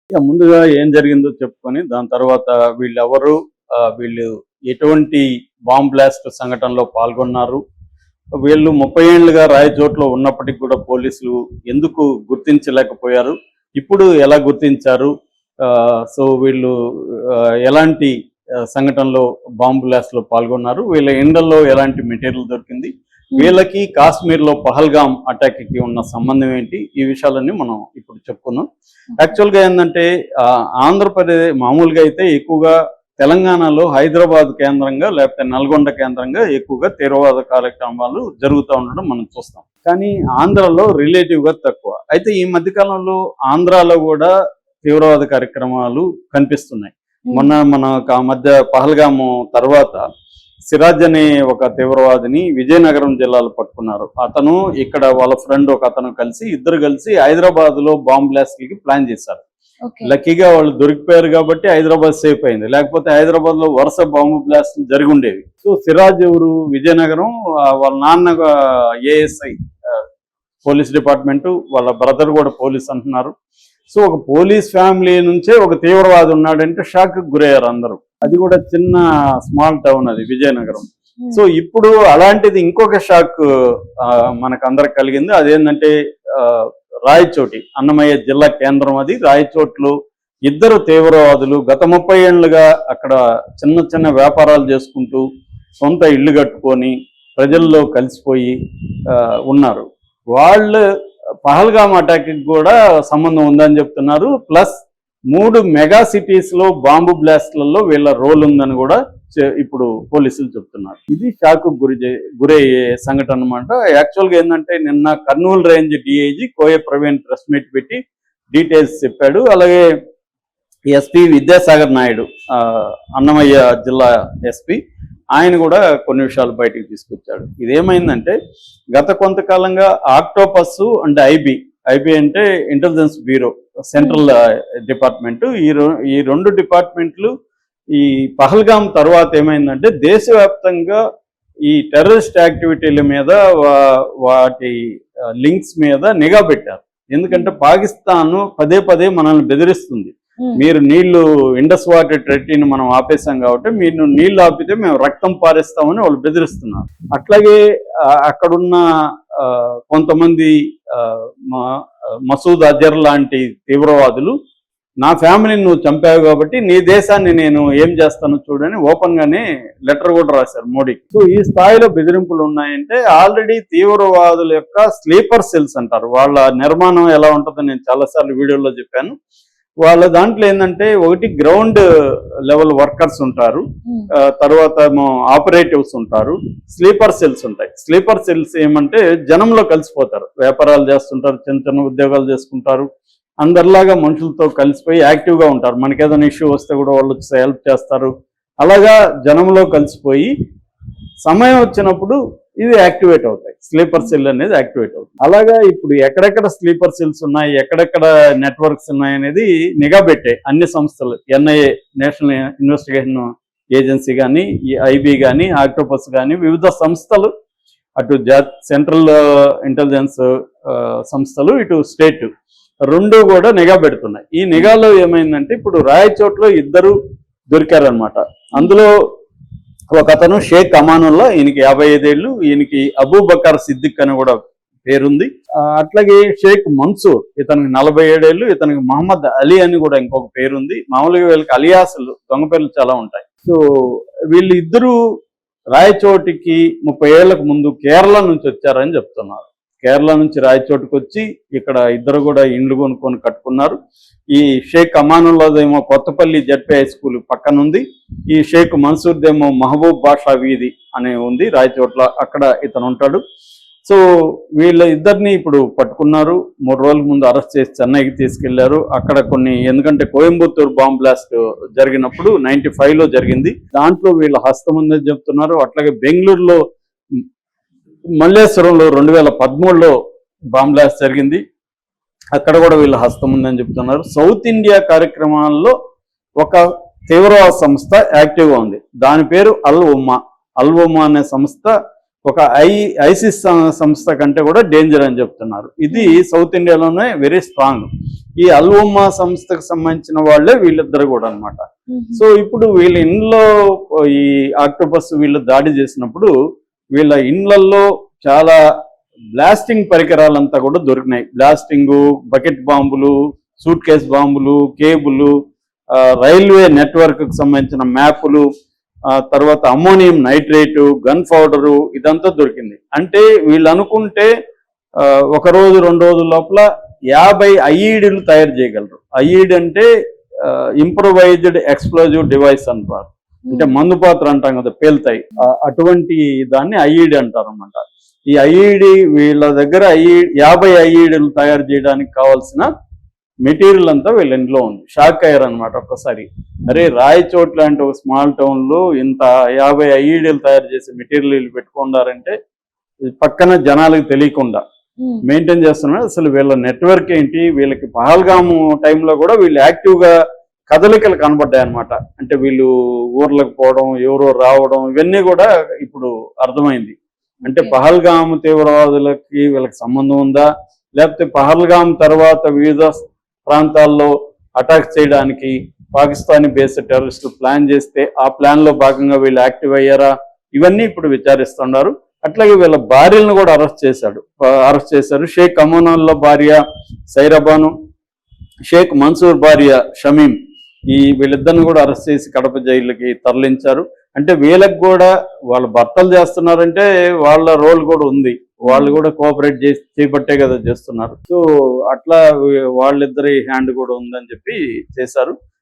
ముందుగా ఏం జరిగిందో చెప్పుకొని దాని తర్వాత వీళ్ళెవరు, వీళ్ళు ఎటువంటి బాంబ్ బ్లాస్ట్ సంఘటనలో పాల్గొన్నారు, వీళ్ళు 30 ఏళ్లుగా రాయచోట్లో ఉన్నప్పటికీ కూడా పోలీసులు ఎందుకు గుర్తించలేకపోయారు, ఇప్పుడు ఎలా గుర్తించారు, సో వీళ్ళు ఎలాంటి సంఘటనలో బాంబ్ బ్లాస్ట్లో పాల్గొన్నారు, వీళ్ళ ఎండల్లో ఎలాంటి మెటీరియల్ దొరికింది, వీళ్ళకి కాశ్మీర్లో పహల్గామ్ అటాక్కి ఉన్న సంబంధం ఏంటి, ఈ విషయాలన్నీ మనం ఇప్పుడు చెప్పుకుందాం. యాక్చువల్గా ఏంటంటే ఆంధ్రప్రదేశ్ మామూలుగా అయితే ఎక్కువగా తెలంగాణలో హైదరాబాద్ కేంద్రంగా లేకపోతే నల్గొండ కేంద్రంగా ఎక్కువగా తీవ్రవాద కార్యక్రమాలు జరుగుతూ ఉండడం మనం చూస్తాం. కానీ ఆంధ్రలో రిలేటివ్గా తక్కువ. అయితే ఈ మధ్యకాలంలో ఆంధ్రాలో కూడా తీవ్రవాద కార్యక్రమాలు కనిపిస్తున్నాయి. మనకు ఆ మధ్య పహల్గాము తర్వాత సిరాజ్ అనే ఒక తీవ్రవాదిని విజయనగరం జిల్లాలో పట్టుకున్నారు. అతను ఇక్కడ వాళ్ళ ఫ్రెండ్ ఒక అతను ఇద్దరు కలిసి హైదరాబాద్ లో బాంబ్ బ్లాస్ట్ కి ప్లాన్ చేశారు. లక్కీగా వాళ్ళు దొరికిపోయారు కాబట్టి హైదరాబాద్ సేఫ్ అయింది, లేకపోతే హైదరాబాద్ లో వరుస బాంబు బ్లాస్ట్ జరిగి ఉండేవి. సో సిరాజ్ ఎవరు, విజయనగరం, వాళ్ళ నాన్న ఏఎస్ఐ పోలీస్ డిపార్ట్మెంట్, వాళ్ళ బ్రదర్ కూడా పోలీస్ అంటున్నారు. సో ఒక పోలీస్ ఫ్యామిలీ నుంచే ఒక తీవ్రవాది ఉన్నాడంటే షాక్ గురయ్యారు అందరూ. అది కూడా చిన్న స్మాల్ టౌన్ అది విజయనగరం. సో ఇప్పుడు అలాంటిది ఇంకొక షాక్ మనకు అందరికి కలిగింది. అదేంటంటే రాయచోటి, అన్నమయ్య జిల్లా కేంద్రం అది. రాయచోట్లో ఇద్దరు తీవ్రవాదులు గత 30 ఏళ్లుగా అక్కడ చిన్న చిన్న వ్యాపారాలు చేసుకుంటూ సొంత ఇల్లు కట్టుకొని ప్రజల్లో కలిసిపోయి ఉన్నారు. వాళ్ళు పహల్గామ్ అటాక్కి కూడా సంబంధం ఉందని చెప్తున్నారు. ప్లస్ 3 మెగా సిటీస్ లో బాంబు బ్లాస్ట్లలో వీళ్ళ రోల్ ఉందని కూడా ఇప్పుడు పోలీసులు చెప్తున్నారు. ఇది షాక్ గురయ్యే సంఘటన అనమాట. యాక్చువల్గా ఏంటంటే నిన్న కర్నూలు రేంజ్ డిఐజీ కోయ ప్రవీణ్ ప్రెస్ మీట్ పెట్టి డీటెయిల్స్ చెప్పాడు. అలాగే ఎస్పీ విద్యాసాగర్ నాయుడు, అన్నమయ్య జిల్లా ఎస్పీ, ఆయన కూడా కొన్ని విషయాలు బయటికి తీసుకొచ్చాడు. ఇదేమైందంటే గత కొంతకాలంగా ఆక్టోపస్ అండ్ ఐబీ అంటే ఇంటెలిజెన్స్ బ్యూరో, సెంట్రల్ డిపార్ట్మెంట్, ఈ రెండు డిపార్ట్మెంట్లు ఈ పహల్గామ్ తర్వాత ఏమైందంటే దేశవ్యాప్తంగా ఈ టెర్రరిస్ట్ యాక్టివిటీల మీద వాటి లింక్స్ మీద నిఘా పెట్టారు. ఎందుకంటే పాకిస్తాన్ పదే పదే మనల్ని బెదిరిస్తుంది. మీరు నీళ్లు ఇండస్ వాటర్ ట్రెట్టీని మనం ఆపేసాం కాబట్టి మీరు నీళ్లు ఆపితే మేము రక్తం పారేస్తామని వాళ్ళు బెదిరిస్తున్నారు. అట్లాగే అక్కడున్న కొంతమంది మసూద్ అజర్ లాంటి తీవ్రవాదులు నా ఫ్యామిలీని నువ్వు చంపావు కాబట్టి నీ దేశాన్ని నేను ఏం చేస్తాను చూడని ఓపెన్ గానే లెటర్ కూడా రాశారు మోడీకి. సో ఈ స్థాయిలో బెదిరింపులు ఉన్నాయంటే ఆల్రెడీ తీవ్రవాదుల యొక్క స్లీపర్ సెల్స్ అంటారు. వాళ్ళ నిర్మాణం ఎలా ఉంటుందో నేను చాలాసార్లు వీడియోలో చెప్పాను. వాళ్ళ దాంట్లో ఏంటంటే ఒకటి గ్రౌండ్ లెవెల్ వర్కర్స్ ఉంటారు, తర్వాత ఆపరేటివ్స్ ఉంటారు, స్లీపర్ సెల్స్ ఉంటాయి. స్లీపర్ సెల్స్ ఏమంటే జనంలో కలిసిపోతారు, వ్యాపారాలు చేస్తుంటారు, చిన్న చిన్న ఉద్యోగాలు చేసుకుంటారు, అందరిలాగా మనుషులతో కలిసిపోయి యాక్టివ్గా ఉంటారు. మనకి ఏదైనా ఇష్యూ వస్తే కూడా వాళ్ళు హెల్ప్ చేస్తారు. అలాగా జనంలో కలిసిపోయి సమయం వచ్చినప్పుడు ఇవి యాక్టివేట్ అవుతాయి. స్లీపర్ సెల్ అనేది యాక్టివేట్ అవుతుంది. అలాగా ఇప్పుడు ఎక్కడెక్కడ స్లీపర్ సెల్స్ ఉన్నాయి, ఎక్కడెక్కడ నెట్వర్క్స్ ఉన్నాయి అనేది నిఘా పెట్టే అన్ని సంస్థలు, ఎన్ఐఏ నేషనల్ ఇన్వెస్టిగేషన్ ఏజెన్సీ కానీ, ఐబీ కానీ, ఆక్టోపస్ కానీ, వివిధ సంస్థలు, అటు సెంట్రల్ ఇంటెలిజెన్స్ సంస్థలు, ఇటు స్టేట్ రెండు కూడా నిఘా పెడుతున్నాయి. ఈ నిఘాలో ఏమైందంటే ఇప్పుడు రాయచోట్లో ఇద్దరు దొరికారనమాట. అందులో ఒక అతను షేక్ అమానుల్లా, ఈయనకి 55 ఏళ్ళు, ఈయనకి అబూబకర్ సిద్దిక్ అని కూడా పేరుంది. అట్లాగే షేక్ మన్సూర్, ఇతనికి 47 ఏళ్ళు, ఇతనికి మహమ్మద్ అలీ అని కూడా ఇంకొక పేరుంది. మామూలుగా వీళ్ళకి అలియాసులు, దొంగ పేర్లు చాలా ఉంటాయి. సో వీళ్ళు ఇద్దరు రాయచోటికి 30 ఏళ్లకు ముందు కేరళ నుంచి వచ్చారని చెప్తున్నారు. కేరళ నుంచి రాయచోటుకు వచ్చి ఇక్కడ ఇద్దరు కూడా ఇండ్లు కొనుక్కొని కట్టుకున్నారు. ఈ షేక్ అమానుల్లాదేమో కొత్తపల్లి జడ్పీ హై స్కూల్ పక్కనుంది, ఈ షేక్ మన్సూర్దేమో మహబూబ్ బాషా వీధి అనే ఉంది రాయచోట్ల, అక్కడ ఇతను ఉంటాడు. సో వీళ్ళ ఇద్దరిని ఇప్పుడు పట్టుకున్నారు. 3 రోజుల ముందు అరెస్ట్ చేసి చెన్నైకి తీసుకెళ్లారు. అక్కడ ఎందుకంటే కోయంబత్తూర్ బాంబ్ బ్లాస్ట్ జరిగినప్పుడు 95లో జరిగింది, దాంట్లో వీళ్ళ హస్తం ఉందని చెప్తున్నారు. అట్లాగే బెంగళూరులో మల్లేశ్వరంలో 2013లో బాంబ్ బ్లాస్ట్ జరిగింది, అక్కడ కూడా వీళ్ళ హస్తం ఉందని చెప్తున్నారు. సౌత్ ఇండియా కార్యక్రమాల్లో ఒక తీవ్రవాద సంస్థ యాక్టివ్గా ఉంది, దాని పేరు అల్ ఉమ్మా అనే సంస్థ ఒక ఐసిస్ సంస్థ కంటే కూడా డేంజర్ అని చెప్తున్నారు. ఇది సౌత్ ఇండియాలోనే వెరీ స్ట్రాంగ్. ఈ అల్ఉమ్మా సంస్థకు సంబంధించిన వాళ్ళే వీళ్ళిద్దరు కూడా అన్నమాట. సో ఇప్పుడు వీళ్ళ ఇంట్లో ఈ ఆక్టోపస్ వీళ్ళు దాడి చేసినప్పుడు వీళ్ళ ఇండ్లల్లో చాలా బ్లాస్టింగ్ పరికరాలంతా కూడా దొరికినాయి. బ్లాస్టింగ్, బకెట్ బాంబులు, సూట్ కేస్ బాంబులు, కేబుల్, రైల్వే నెట్వర్క్ కు సంబంధించిన మ్యాపులు, తర్వాత అమ్మోనియం నైట్రేటు, గన్ పౌడరు, ఇదంతా దొరికింది. అంటే వీళ్ళు అనుకుంటే ఒక రోజు 2 రోజుల లోపల 50 ఐఈడీలు తయారు చేయగలరు. ఐఈడి అంటే ఇంప్రొవైజ్డ్ ఎక్స్ప్లోజివ్ డివైస్ అంటారు. అంటే మందు పాత్ర అంటాం కదా, పేలుతాయి. అటువంటి దాన్ని ఐఈడి అంటారు అన్నమాట. ఈ ఐఈడి వీళ్ళ దగ్గర 50 ఐఈడీలు తయారు చేయడానికి కావాల్సిన మెటీరియల్ అంతా వీళ్ళ ఇంట్లో ఉంది. షాక్ అయ్యారు అనమాట ఒక్కసారి. అరే, రాయచోట్ లాంటి ఒక స్మాల్ టౌన్ లో ఇంత 50 ఐఈడీలు తయారు చేసే మెటీరియల్ పెట్టుకున్నారంటే పక్కన జనాలకు తెలియకుండా మెయింటైన్ చేస్తున్నారు. అసలు వీళ్ళ నెట్వర్క్ ఏంటి, వీళ్ళకి పహల్గాము టైంలో కూడా వీళ్ళు యాక్టివ్ గా కదలికలు కనబడ్డాయి అనమాట. అంటే వీళ్ళు ఊర్లకు పోవడం, ఎవరో రావడం, ఇవన్నీ కూడా ఇప్పుడు అర్థమైంది. అంటే పహల్గాము తీవ్రవాదులకి వీళ్ళకి సంబంధం ఉందా, లేకపోతే పహల్గామ్ తర్వాత వివిధ ప్రాంతాల్లో అటాక్ చేయడానికి పాకిస్తానీ బేస్డ్ టెర్రరిస్టులు ప్లాన్ చేస్తే ఆ ప్లాన్ లో భాగంగా వీళ్ళు యాక్టివ్ అయ్యారా, ఇవన్నీ ఇప్పుడు విచారిస్తున్నారు. అట్లాగే వీళ్ళ భార్యలను కూడా అరెస్ట్ చేశారు. షేక్ అమోనాల్లో భార్య సైరబాను, షేక్ మన్సూర్ భార్య షమీం, వీళ్ళిద్దరిని కూడా అరెస్ట్ చేసి కడప జైలుకి తరలించారు. అంటే వీళ్ళకి కూడా వాళ్ళ భర్తలు చేస్తున్నారంటే వాళ్ళ రోల్ కూడా ఉంది. వాళ్ళు కూడా కోఆపరేట్ చేయబట్టే కదా చేస్తున్నారు. సో అట్లా వాళ్ళిద్దరి హ్యాండ్ కూడా ఉందని చెప్పి చేశారు.